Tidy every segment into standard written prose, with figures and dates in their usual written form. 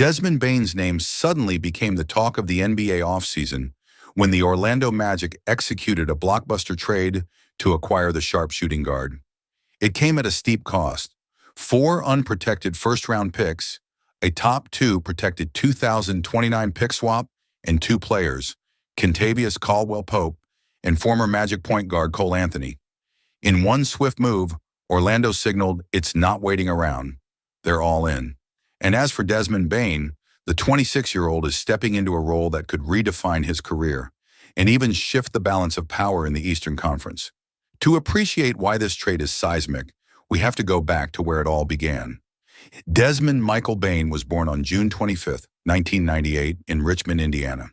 Desmond Bane's name suddenly became the talk of the NBA offseason when the Orlando Magic executed a blockbuster trade to acquire the sharpshooting guard. It came at a steep cost: 4 unprotected first-round picks, a top 2 protected 2029 pick swap, and 2 players, Kentavious Caldwell-Pope and former Magic point guard Cole Anthony. In one swift move, Orlando signaled it's not waiting around. They're all in. And as for Desmond Bane, the 26-year-old is stepping into a role that could redefine his career and even shift the balance of power in the Eastern Conference. To appreciate why this trade is seismic, we have to go back to where it all began. Desmond Michael Bane was born on June 25, 1998, in Richmond, Indiana.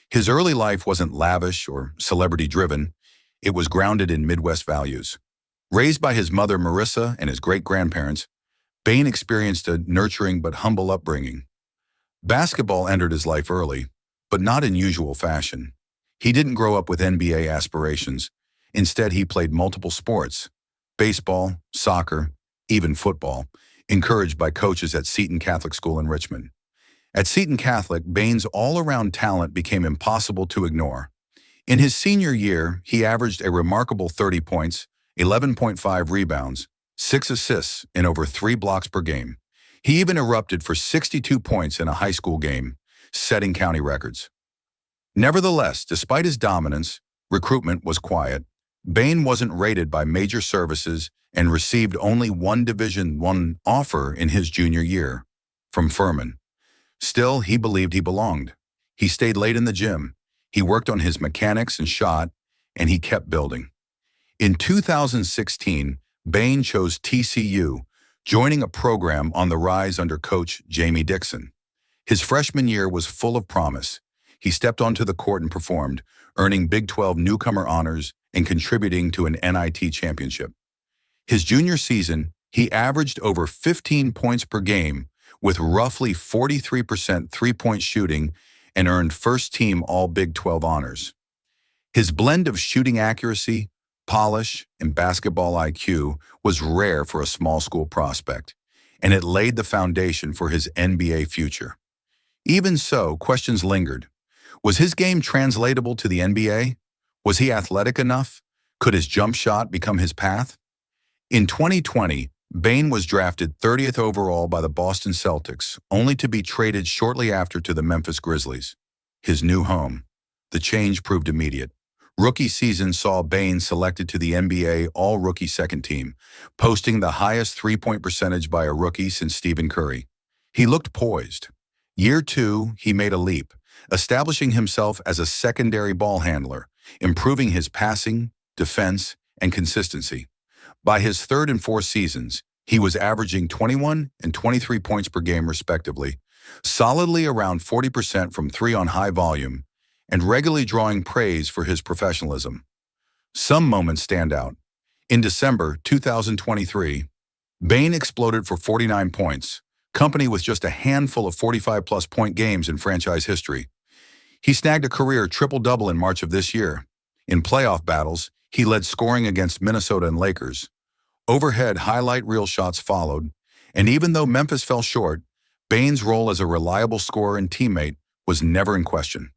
His early life wasn't lavish or celebrity-driven. It was grounded in Midwest values. Raised by his mother Marissa and his great-grandparents, Bane experienced a nurturing but humble upbringing. Basketball entered his life early, but not in usual fashion. He didn't grow up with NBA aspirations. Instead, he played multiple sports: baseball, soccer, even football, encouraged by coaches at Seton Catholic School in Richmond. At Seton Catholic, Bane's all-around talent became impossible to ignore. In his senior year, he averaged a remarkable 30 points, 11.5 rebounds, 6 assists, and over 3 blocks per game. He even erupted for 62 points in a high school game, setting county records. Nevertheless, despite his dominance, recruitment was quiet. Bane wasn't rated by major services and received only one Division I offer in his junior year, from Furman. Still, he believed he belonged. He stayed late in the gym. He worked on his mechanics and shot, and he kept building. In 2016, Bane chose TCU, joining a program on the rise under coach Jamie Dixon. His freshman year was full of promise. He stepped onto the court and performed, earning Big 12 newcomer honors and contributing to an NIT championship. His junior season, he averaged over 15 points per game with roughly 43% three-point shooting and earned first-team All-Big 12 honors. His blend of shooting accuracy, polish, and basketball IQ was rare for a small school prospect, and it laid the foundation for his NBA future. Even so, questions lingered. Was his game translatable to the NBA? Was he athletic enough? Could his jump shot become his path? In 2020, Bane was drafted 30th overall by the Boston Celtics, only to be traded shortly after to the Memphis Grizzlies, his new home. The change proved immediate. Rookie season saw Bane selected to the NBA All-Rookie Second Team, posting the highest three-point percentage by a rookie since Stephen Curry. He looked poised. Year 2, he made a leap, establishing himself as a secondary ball handler, improving his passing, defense, and consistency. By his 3rd and 4th seasons, he was averaging 21 and 23 points per game respectively, solidly around 40% from 3 on high volume, and regularly drawing praise for his professionalism. Some moments stand out. In December 2023, Bane exploded for 49 points, company with just a handful of 45-plus point games in franchise history. He snagged a career triple-double in March of this year. In playoff battles, he led scoring against Minnesota and Lakers. Overhead highlight reel shots followed, and even though Memphis fell short, Bane's role as a reliable scorer and teammate was never in question.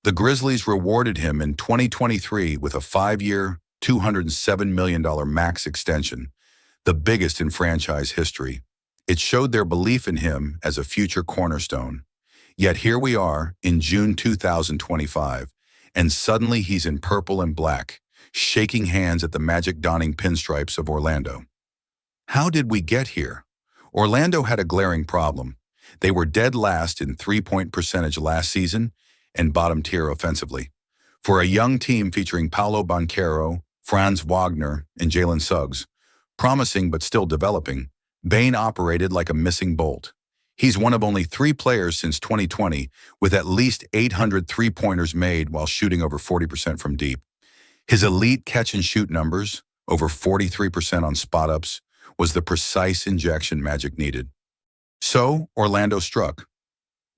The Grizzlies rewarded him in 2023 with a 5-year, $207 million max extension, the biggest in franchise history. It showed their belief in him as a future cornerstone. Yet here we are in June 2025, and suddenly he's in purple and black, shaking hands at the Magic donning pinstripes of Orlando. How did we get here? Orlando had a glaring problem. They were dead last in three-point percentage last season and bottom tier offensively. For a young team featuring Paolo Banchero, Franz Wagner, and Jalen Suggs, promising but still developing, Bane operated like a missing bolt. He's one of only 3 players since 2020 with at least 800 three-pointers made while shooting over 40% from deep. His elite catch-and-shoot numbers, over 43% on spot-ups, was the precise injection Magic needed. So, Orlando struck.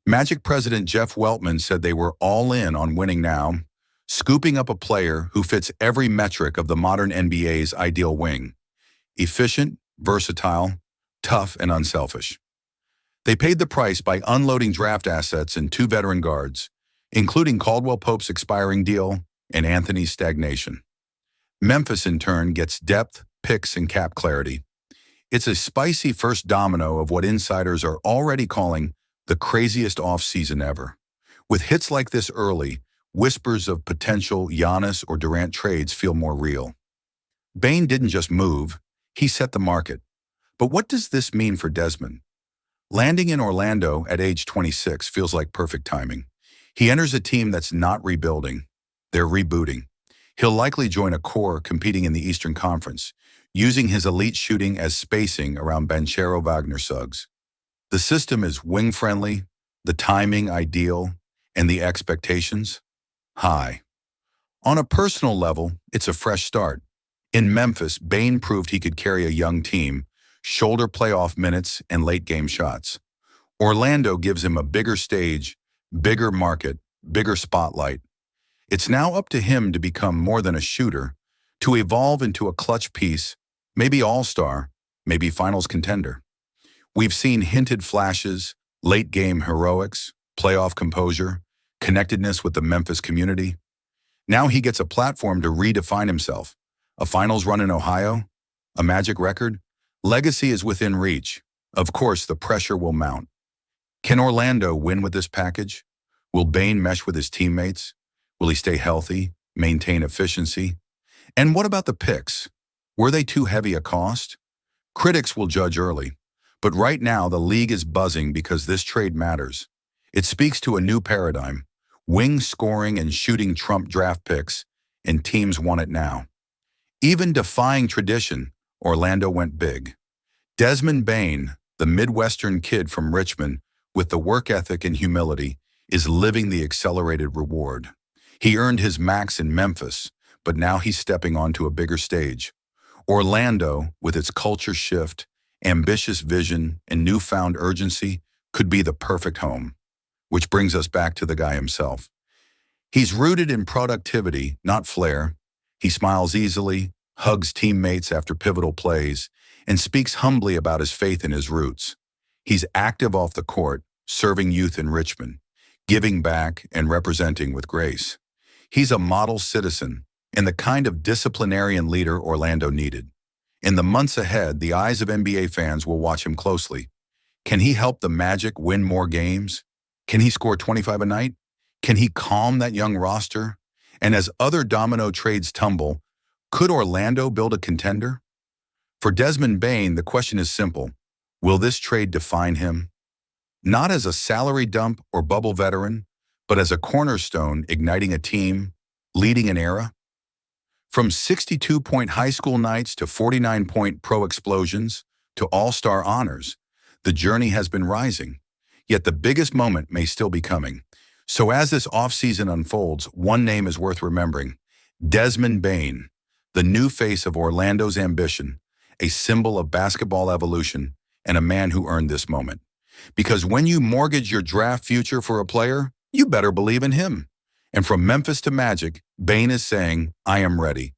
Magic president Jeff Weltman said they were all in on winning now, scooping up a player who fits every metric of the modern NBA's ideal wing: efficient, versatile, tough, and unselfish. They paid the price by unloading draft assets and two veteran guards, including Caldwell Pope's expiring deal and Anthony's stagnation. Memphis, in turn, gets depth, picks, and cap clarity. It's a spicy first domino of what insiders are already calling the craziest offseason ever. With hits like this early, whispers of potential Giannis or Durant trades feel more real. Bane didn't just move, he set the market. But what does this mean for Desmond? Landing in Orlando at age 26 feels like perfect timing. He enters a team that's not rebuilding, they're rebooting. He'll likely join a core competing in the Eastern Conference, using his elite shooting as spacing around Banchero Wagner Suggs. The system is wing-friendly, the timing ideal, and the expectations high. On a personal level, it's a fresh start. In Memphis, Bane proved he could carry a young team, shoulder playoff minutes, and late-game shots. Orlando gives him a bigger stage, bigger market, bigger spotlight. It's now up to him to become more than a shooter, to evolve into a clutch piece, maybe all-star, maybe finals contender. We've seen hinted flashes, late-game heroics, playoff composure, connectedness with the Memphis community. Now he gets a platform to redefine himself. A finals run in Ohio? A Magic record? Legacy is within reach. Of course, the pressure will mount. Can Orlando win with this package? Will Bane mesh with his teammates? Will he stay healthy, maintain efficiency? And what about the picks? Were they too heavy a cost? Critics will judge early, but right now the league is buzzing because this trade matters. It speaks to a new paradigm. Wing scoring and shooting trump draft picks, and teams want it now. Even defying tradition, Orlando went big. Desmond Bane, the Midwestern kid from Richmond with the work ethic and humility, is living the accelerated reward. He earned his max in Memphis, but now he's stepping onto a bigger stage. Orlando, with its culture shift, ambitious vision, and newfound urgency, could be the perfect home. Which brings us back to the guy himself. He's rooted in productivity, not flair. He smiles easily, hugs teammates after pivotal plays, and speaks humbly about his faith in his roots. He's active off the court, serving youth in Richmond, giving back and representing with grace. He's a model citizen and the kind of disciplinarian leader Orlando needed. In the months ahead, the eyes of NBA fans will watch him closely. Can he help the Magic win more games? Can he score 25 a night? Can he calm that young roster? And as other domino trades tumble, could Orlando build a contender? For Desmond Bane, the question is simple. Will this trade define him? Not as a salary dump or bubble veteran, but as a cornerstone igniting a team, leading an era? From 62-point high school nights to 49-point pro explosions to all-star honors, the journey has been rising. Yet the biggest moment may still be coming. So as this offseason unfolds, one name is worth remembering. Desmond Bane, the new face of Orlando's ambition, a symbol of basketball evolution, and a man who earned this moment. Because when you mortgage your draft future for a player, you better believe in him. And from Memphis to Magic, Bane is saying, I am ready.